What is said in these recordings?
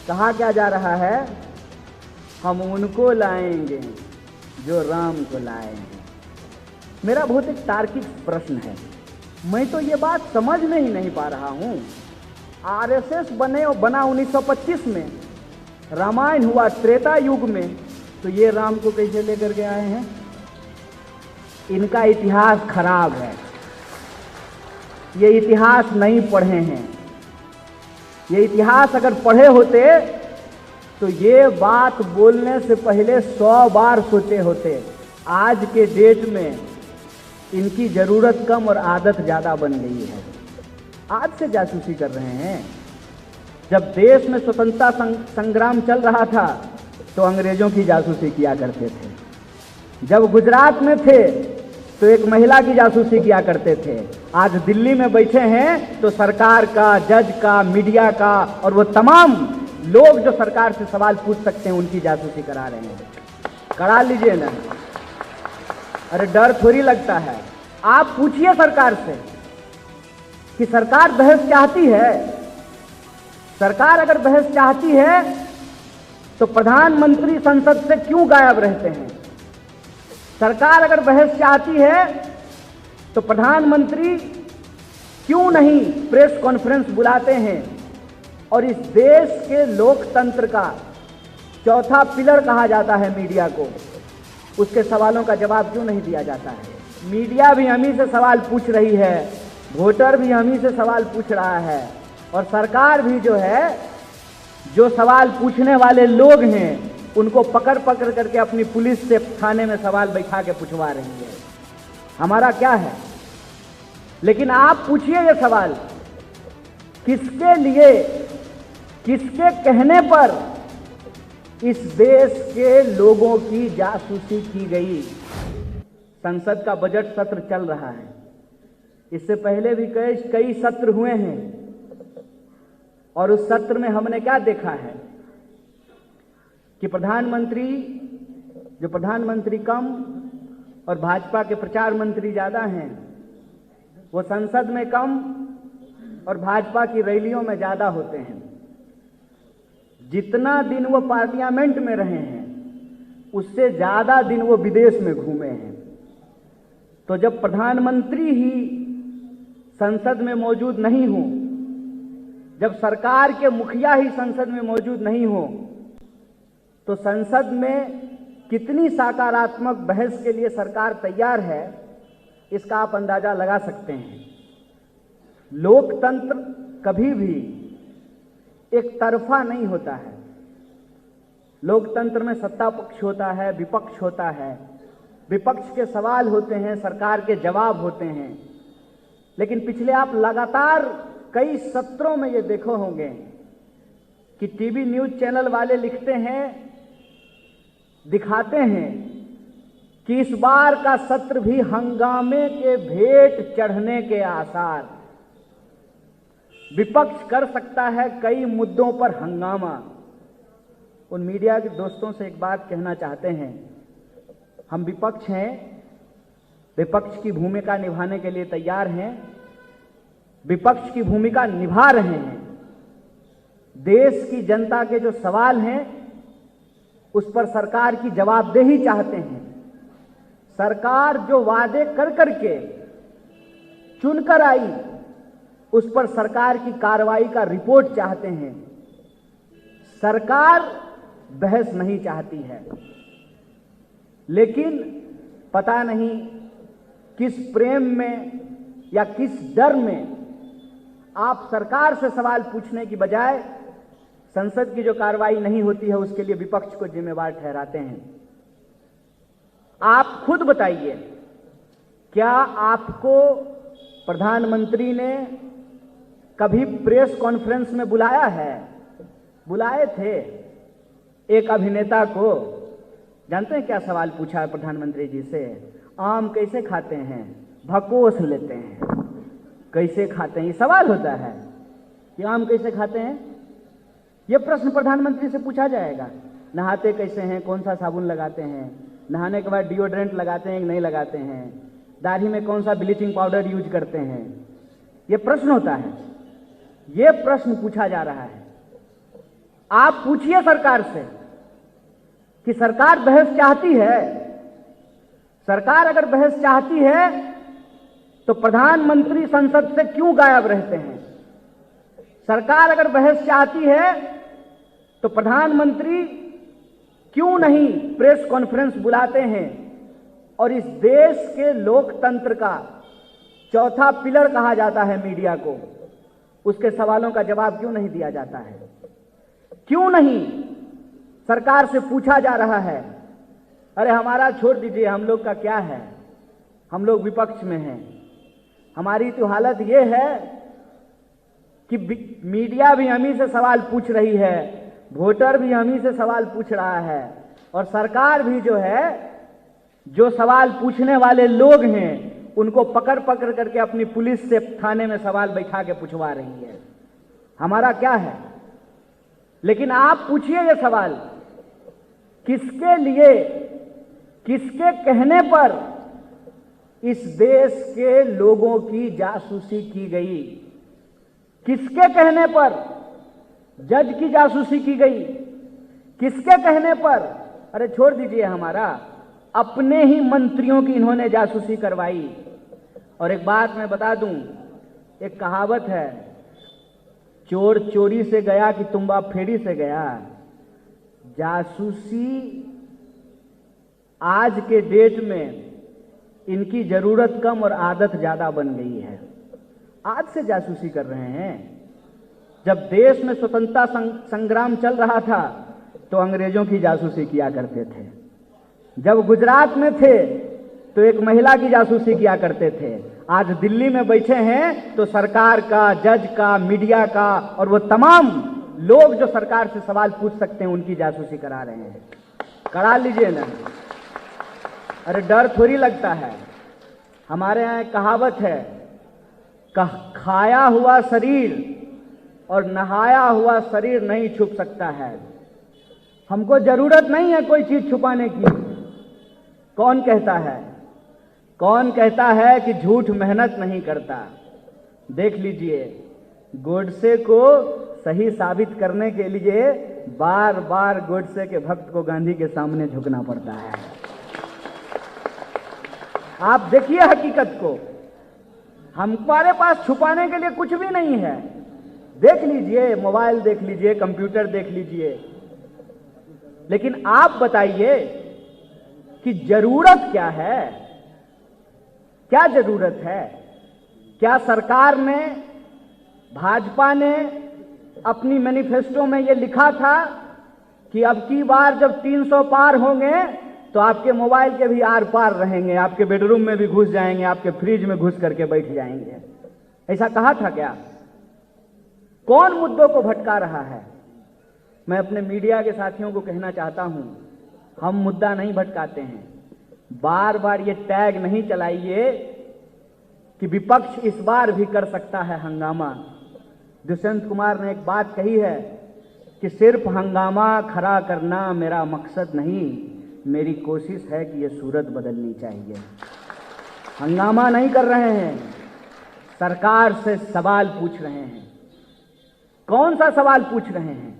कहा क्या जा रहा है, हम उनको लाएंगे जो राम को लाए हैं। मेरा बहुत एक तार्किक प्रश्न है, मैं तो ये बात समझ में ही नहीं पा रहा हूं। आरएसएस बना 1925 में, रामायण हुआ त्रेता युग में, तो ये राम को कैसे लेकर के आए हैं? इनका इतिहास खराब है, ये इतिहास नहीं पढ़े हैं। ये इतिहास अगर पढ़े होते तो ये बात बोलने से पहले 100 बार सोचे होते। आज के डेट में इनकी जरूरत कम और आदत ज्यादा बन गई है। आज से जासूसी कर रहे हैं। जब देश में स्वतंत्रता संग्राम चल रहा था तो अंग्रेजों की जासूसी किया करते थे। जब गुजरात में थे तो एक महिला की जासूसी किया करते थे। आज दिल्ली में बैठे हैं तो सरकार का, जज का, मीडिया का और वो तमाम लोग जो सरकार से सवाल पूछ सकते हैं उनकी जासूसी करा रहे हैं। करा लीजिए ना, अरे डर थोड़ी लगता है। आप पूछिए सरकार से कि सरकार बहस चाहती है। सरकार अगर बहस चाहती है तो प्रधानमंत्री संसद से क्यों गायब रहते हैं? सरकार अगर बहस चाहती है तो प्रधानमंत्री क्यों नहीं प्रेस कॉन्फ्रेंस बुलाते हैं और इस देश के लोकतंत्र का चौथा पिलर कहा जाता है मीडिया को, उसके सवालों का जवाब क्यों नहीं दिया जाता है? मीडिया भी हम ही से सवाल पूछ रही है, वोटर भी हम ही से सवाल पूछ रहा है और सरकार भी जो है, जो सवाल पूछने वाले लोग हैं उनको पकड़ पकड़ करके अपनी पुलिस से थाने में सवाल बैठा के पूछवा रही है। हमारा क्या है? लेकिन आप पूछिए ये सवाल, किसके लिए, किसके कहने पर इस देश के लोगों की जासूसी की गई? संसद का बजट सत्र चल रहा है, इससे पहले भी कई सत्र हुए हैं और उस सत्र में हमने क्या देखा है कि प्रधानमंत्री कम और भाजपा के प्रचार मंत्री ज्यादा हैं। वो संसद में कम और भाजपा की रैलियों में ज्यादा होते हैं। जितना दिन वो पार्लियामेंट में रहे हैं उससे ज्यादा दिन वो विदेश में घूमे हैं। तो जब प्रधानमंत्री ही संसद में मौजूद नहीं हो, जब सरकार के मुखिया ही संसद में मौजूद नहीं हो, तो संसद में कितनी सकारात्मक बहस के लिए सरकार तैयार है, इसका आप अंदाजा लगा सकते हैं। लोकतंत्र कभी भी एक तरफा नहीं होता है। लोकतंत्र में सत्ता पक्ष होता है, विपक्ष होता है। विपक्ष के सवाल होते हैं, सरकार के जवाब होते हैं। लेकिन पिछले आप लगातार कई सत्रों में ये देखो होंगे कि टीवी न्यूज चैनल वाले लिखते हैं, दिखाते हैं कि इस बार का सत्र भी हंगामे के भेंट चढ़ने के आसार। विपक्ष कर सकता है कई मुद्दों पर हंगामा। उन मीडिया के दोस्तों से एक बात कहना चाहते हैं, हम विपक्ष हैं, विपक्ष की भूमिका निभाने के लिए तैयार हैं, विपक्ष की भूमिका निभा रहे हैं। देश की जनता के जो सवाल हैं उस पर सरकार की जवाबदेही चाहते हैं। सरकार जो वादे कर करके चुनकर आई उस पर सरकार की कार्रवाई का रिपोर्ट चाहते हैं। सरकार बहस नहीं चाहती है, लेकिन पता नहीं किस प्रेम में या किस डर में आप सरकार से सवाल पूछने की बजाय संसद की जो कार्रवाई नहीं होती है उसके लिए विपक्ष को जिम्मेवार ठहराते हैं। आप खुद बताइए, क्या आपको प्रधानमंत्री ने कभी प्रेस कॉन्फ्रेंस में बुलाया है? बुलाए थे एक अभिनेता को। जानते हैं क्या सवाल पूछा है प्रधानमंत्री जी से? आम कैसे खाते हैं? भकोस लेते हैं। कैसे खाते हैं, ये सवाल होता है कि आम कैसे खाते हैं। यह प्रश्न प्रधानमंत्री से पूछा जाएगा। नहाते कैसे हैं, कौन सा साबुन लगाते हैं, नहाने के बाद डिओड्रेंट लगाते हैं कि नहीं लगाते हैं, दाढ़ी में कौन सा ब्लीचिंग पाउडर यूज करते हैं, यह प्रश्न होता है। यह प्रश्न पूछा जा रहा है। आप पूछिए सरकार से कि सरकार बहस चाहती है। सरकार अगर बहस चाहती है तो प्रधानमंत्री संसद से क्यों गायब रहते हैं? सरकार अगर बहस चाहती है तो प्रधानमंत्री क्यों नहीं प्रेस कॉन्फ्रेंस बुलाते हैं और इस देश के लोकतंत्र का चौथा पिलर कहा जाता है मीडिया को, उसके सवालों का जवाब क्यों नहीं दिया जाता है? क्यों नहीं सरकार से पूछा जा रहा है? अरे हमारा छोड़ दीजिए, हम लोग का क्या है, हम लोग विपक्ष में हैं। हमारी तो हालत यह है कि मीडिया भी हम ही से सवाल पूछ रही है, वोटर भी हम ही से सवाल पूछ रहा है, और सरकार भी जो है, जो सवाल पूछने वाले लोग हैं उनको पकड़ पकड़ करके अपनी पुलिस से थाने में सवाल बैठा के पूछवा रही है। हमारा क्या है? लेकिन आप पूछिए ये सवाल, किसके लिए, किसके कहने पर इस देश के लोगों की जासूसी की गई? किसके कहने पर जज की जासूसी की गई? किसके कहने पर? अरे छोड़ दीजिए, हमारा अपने ही मंत्रियों की इन्होंने जासूसी करवाई। और एक बात मैं बता दूं, एक कहावत है, चोर चोरी से गया कि तुम्बा फेरी से गया। जासूसी आज के डेट में इनकी जरूरत कम और आदत ज्यादा बन गई है। आज से जासूसी कर रहे हैं। जब देश में स्वतंत्रता संग्राम चल रहा था तो अंग्रेजों की जासूसी किया करते थे। जब गुजरात में थे तो एक महिला की जासूसी किया करते थे। आज दिल्ली में बैठे हैं तो सरकार का, जज का, मीडिया का और वो तमाम लोग जो सरकार से सवाल पूछ सकते हैं उनकी जासूसी करा रहे हैं। करा लीजिए ना, अरे डर थोड़ी लगता है। हमारे यहाँ एक कहावत है, खाया हुआ शरीर और नहाया हुआ शरीर नहीं छुप सकता है। हमको जरूरत नहीं है कोई चीज छुपाने की। कौन कहता है? कौन कहता है कि झूठ मेहनत नहीं करता? देख लीजिए, गोडसे को सही साबित करने के लिए बार बार गोडसे के भक्त को गांधी के सामने झुकना पड़ता है। आप देखिए हकीकत को, हमारे पास छुपाने के लिए कुछ भी नहीं है। देख लीजिए, मोबाइल देख लीजिए, कंप्यूटर देख लीजिए। लेकिन आप बताइए कि जरूरत क्या है? क्या जरूरत है? क्या सरकार ने, भाजपा ने अपनी मैनिफेस्टो में यह लिखा था कि अब की बार जब 300 पार होंगे तो आपके मोबाइल के भी आर पार रहेंगे, आपके बेडरूम में भी घुस जाएंगे, आपके फ्रिज में घुस करके बैठ जाएंगे? ऐसा कहा था क्या? कौन मुद्दों को भटका रहा है? मैं अपने मीडिया के साथियों को कहना चाहता हूं, हम मुद्दा नहीं भटकाते हैं। बार बार ये टैग नहीं चलाइए कि विपक्ष इस बार भी कर सकता है हंगामा। दुष्यंत कुमार ने एक बात कही है कि सिर्फ हंगामा खड़ा करना मेरा मकसद नहीं, मेरी कोशिश है कि ये सूरत बदलनी चाहिए। हंगामा नहीं कर रहे हैं, सरकार से सवाल पूछ रहे हैं। कौन सा सवाल पूछ रहे हैं?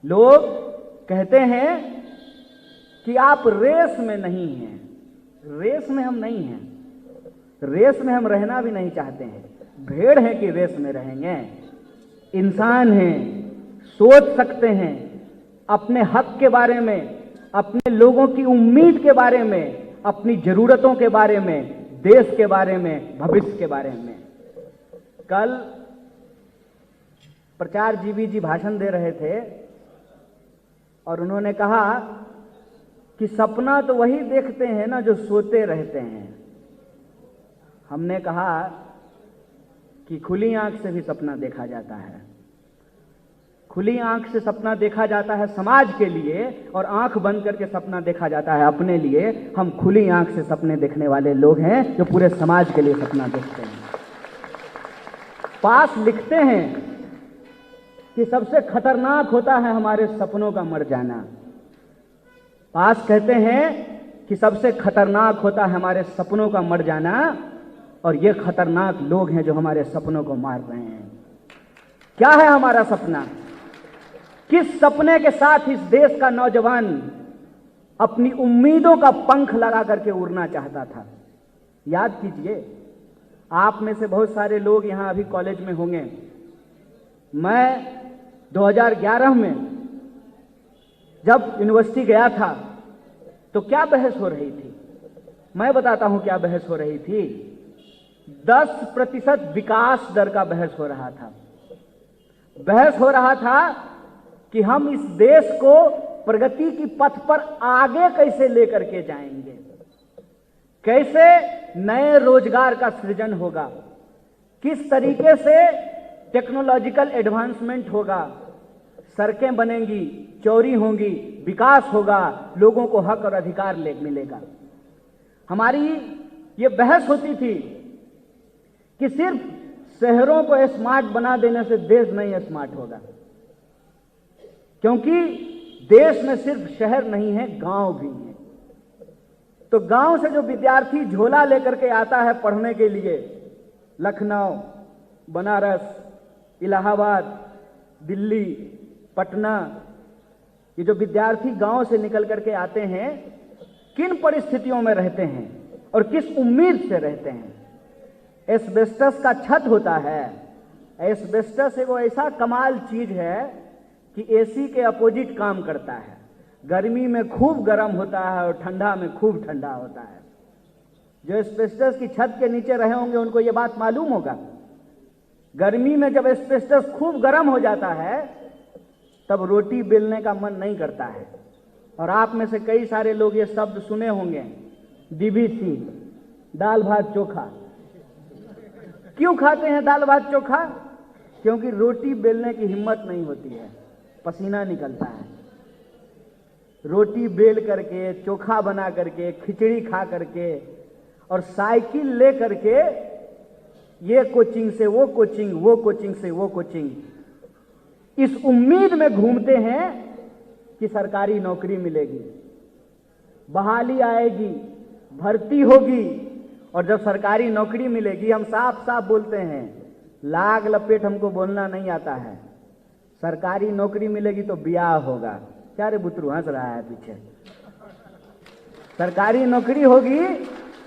लोग कहते हैं कि आप रेस में नहीं हैं। रेस में हम नहीं हैं, रेस में हम रहना भी नहीं चाहते हैं। भेड़ है कि रेस में रहेंगे? इंसान हैं, सोच सकते हैं अपने हक के बारे में, अपने लोगों की उम्मीद के बारे में, अपनी जरूरतों के बारे में, देश के बारे में, भविष्य के बारे में। कल प्रचार जीवी जी भाषण दे रहे थे और उन्होंने कहा कि सपना तो वही देखते हैं ना जो सोते रहते हैं। हमने कहा कि खुली आंख से भी सपना देखा जाता है। खुली आंख से सपना देखा जाता है समाज के लिए, और आंख बंद करके सपना देखा जाता है अपने लिए। हम खुली आंख से सपने देखने वाले लोग हैं जो पूरे समाज के लिए सपना देखते हैं। पास लिखते हैं कि सबसे खतरनाक होता है हमारे सपनों का मर जाना। पास कहते हैं कि सबसे खतरनाक होता है हमारे सपनों का मर जाना, और ये खतरनाक लोग हैं जो हमारे सपनों को मार रहे हैं। क्या है हमारा सपना? किस सपने के साथ इस देश का नौजवान अपनी उम्मीदों का पंख लगा करके उड़ना चाहता था। याद कीजिए, आप में से बहुत सारे लोग यहां अभी कॉलेज में होंगे। मैं 2011 में जब यूनिवर्सिटी गया था तो क्या बहस हो रही थी? मैं बताता हूं क्या बहस हो रही थी। 10% विकास दर का बहस हो रहा था। बहस हो रहा था कि हम इस देश को प्रगति की पथ पर आगे कैसे लेकर के जाएंगे, कैसे नए रोजगार का सृजन होगा, किस तरीके से टेक्नोलॉजिकल एडवांसमेंट होगा, सड़कें बनेंगी, चौड़ी होंगी, विकास होगा, लोगों को हक और अधिकार मिलेगा। हमारी ये बहस होती थी कि सिर्फ शहरों को स्मार्ट बना देने से देश नहीं स्मार्ट होगा, क्योंकि देश में सिर्फ शहर नहीं है, गांव भी है। तो गांव से जो विद्यार्थी झोला लेकर के आता है पढ़ने के लिए, लखनऊ, बनारस, इलाहाबाद, दिल्ली, पटना, ये जो विद्यार्थी गांव से निकल करके आते हैं, किन परिस्थितियों में रहते हैं और किस उम्मीद से रहते हैं? एस्बेस्टस का छत होता है। एस्बेस्टस एक ऐसा कमाल चीज है कि एसी के अपोजिट काम करता है। गर्मी में खूब गर्म होता है और ठंडा में खूब ठंडा होता है। जो एस्बेस्टस की छत के नीचे रहे होंगे उनको ये बात मालूम होगा। गर्मी में जब एस्बेस्टस खूब गर्म हो जाता है तब रोटी बेलने का मन नहीं करता है। और आप में से कई सारे लोग ये शब्द सुने होंगे, डीबीसी, दाल भात चोखा। क्यों खाते हैं दाल भात चोखा? क्योंकि रोटी बेलने की हिम्मत नहीं होती है, पसीना निकलता है। रोटी बेल करके, चोखा बना करके, खिचड़ी खा करके और साइकिल ले करके ये कोचिंग से वो कोचिंग, वो कोचिंग से वो कोचिंग, इस उम्मीद में घूमते हैं कि सरकारी नौकरी मिलेगी, बहाली आएगी, भर्ती होगी। और जब सरकारी नौकरी मिलेगी, हम साफ साफ बोलते हैं, लाग लपेट हमको बोलना नहीं आता है, सरकारी नौकरी मिलेगी तो ब्याह होगा। क्या रे बुतरू हंस रहा है पीछे? सरकारी नौकरी होगी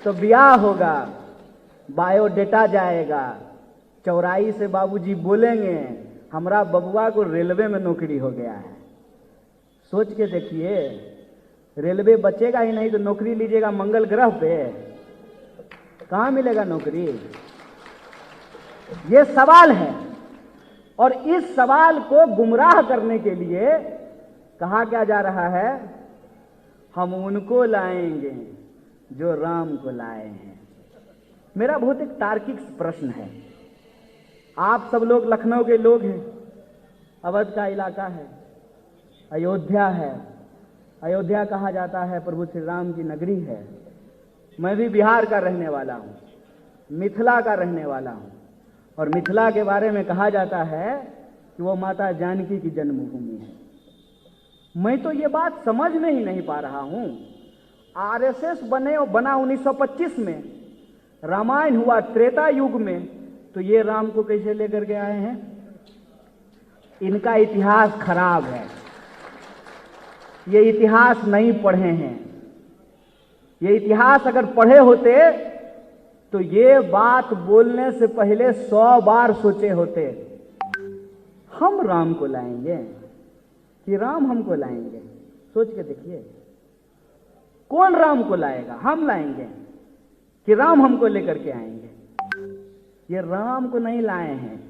तो ब्याह होगा, बायोडेटा जाएगा, चौराई से बाबूजी बोलेंगे हमरा बबुआ को रेलवे में नौकरी हो गया है। सोच के देखिए, रेलवे बचेगा ही नहीं तो नौकरी लीजिएगा मंगल ग्रह पे, कहां मिलेगा नौकरी? ये सवाल है। और इस सवाल को गुमराह करने के लिए कहा क्या जा रहा है? हम उनको लाएंगे जो राम को लाए हैं। मेरा बहुत एक तार्किक प्रश्न है। आप सब लोग लखनऊ के लोग हैं, अवध का इलाका है, अयोध्या है, अयोध्या कहा जाता है प्रभु श्री राम की नगरी है। मैं भी बिहार का रहने वाला हूँ, मिथिला का रहने वाला हूँ, और मिथिला के बारे में कहा जाता है कि वो माता जानकी की जन्मभूमि है। मैं तो ये बात समझ में ही नहीं पा रहा हूँ। आरएसएस बना 1925 में, रामायण हुआ त्रेता युग में, तो ये राम को कैसे लेकर के आए हैं? इनका इतिहास खराब है, ये इतिहास नहीं पढ़े हैं। ये इतिहास अगर पढ़े होते तो ये बात बोलने से पहले 100 बार सोचे होते। हम राम को लाएंगे कि राम हमको लाएंगे? सोच के देखिए, कौन राम को लाएगा? हम लाएंगे कि राम हमको लेकर के आएंगे? ये राम को नहीं लाए हैं,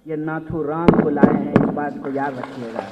ये नाथू राम को लाए हैं। इस बात को याद रखिएगा।